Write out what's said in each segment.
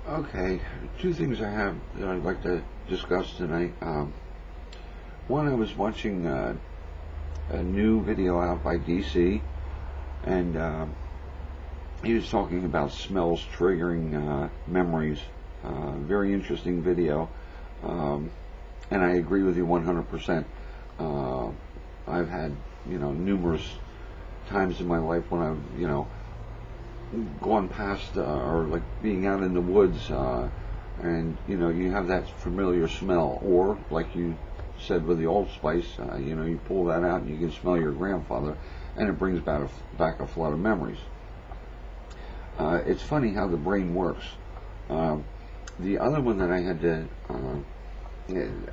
Okay, two things I have that I'd like to discuss tonight. One, I was watching a new video out by DC, and he was talking about smells triggering memories. Very interesting video, and I agree with you 100%. I've had, numerous times in my life when I've, gone past or like being out in the woods, and you have that familiar smell, or like you said with the Old Spice, you pull that out and you can smell your grandfather, and it brings back a flood of memories. It's funny how the brain works. The other one that I had to,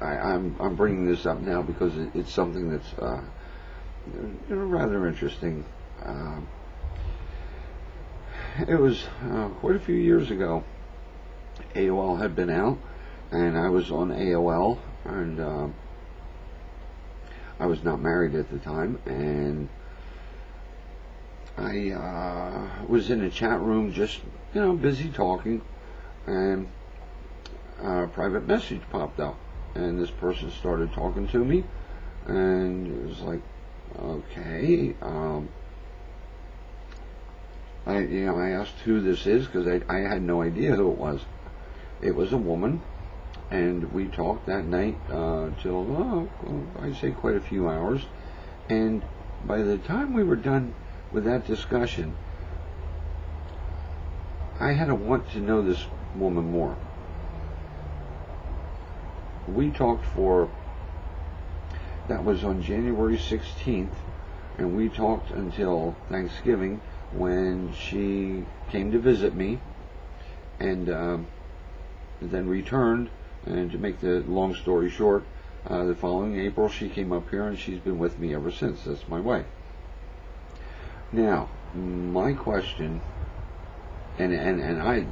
I'm bringing this up now because it's something that's rather interesting. It was quite a few years ago. AOL had been out, and I was on AOL, and I was not married at the time, and I was in a chat room just, busy talking, and a private message popped up, and this person started talking to me, and it was like, okay, I asked who this is because I had no idea who it was. It was a woman, and we talked that night till I'd say quite a few hours. And by the time we were done with that discussion, I had to want to know this woman more. We talked that was on January 16th, and we talked until Thanksgiving, when she came to visit me, and then returned. And to make the long story short, the following April she came up here, and she's been with me ever since. That's my wife. Now, my question, and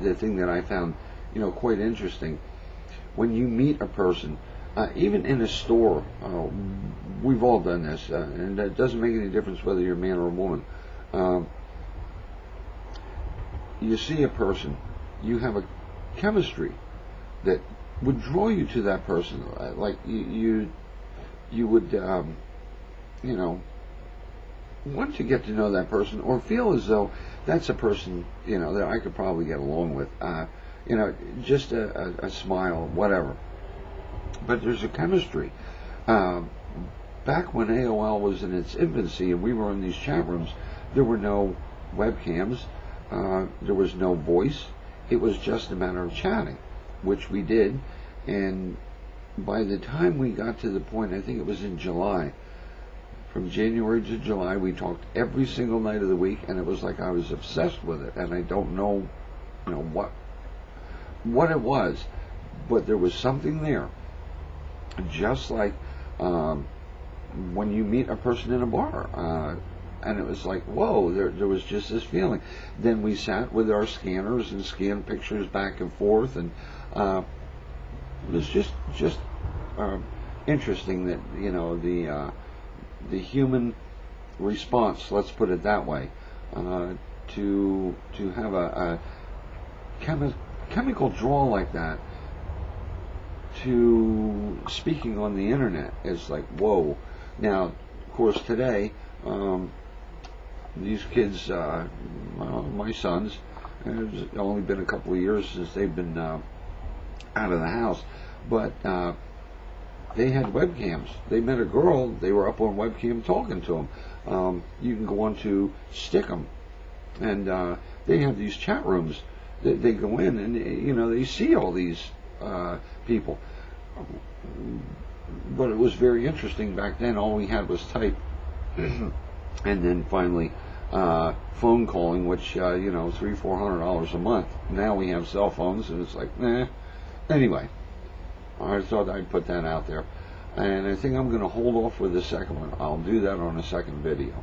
the thing that I found quite interesting, when you meet a person, even in a store, we've all done this, and it doesn't make any difference whether you're a man or a woman. You see a person, you have a chemistry that would draw you to that person, like you would, want to get to know that person, or feel as though that's a person, that I could probably get along with, just a smile, whatever. But there's a chemistry. Back when AOL was in its infancy and we were in these chat rooms, there were no webcams. There was no voice. It was just a matter of chatting, which we did. And by the time we got to the point, I think it was in July, from January to July, we talked every single night of the week, and it was like I was obsessed with it. And I don't know, what it was, but there was something there. Just like when you meet a person in a bar. And it was like, whoa, there was just this feeling. Then we sat with our scanners and scanned pictures back and forth, and it was just interesting that, the human response, let's put it that way, to have a chemical draw like that to speaking on the internet is like, whoa. Now, of course, today, these kids, my sons, it's only been a couple of years since they've been out of the house, but they had webcams. They met a girl, they were up on webcam talking to them. You can go on to Stick'em, and they have these chat rooms that they go in, and they see all these people. But it was very interesting back then. All we had was type. And then finally phone calling, which $300-400 a month. Now we have cell phones, and it's like, Anyway, I thought I'd put that out there, and I think I'm going to hold off with the second one. I'll do that on a second video.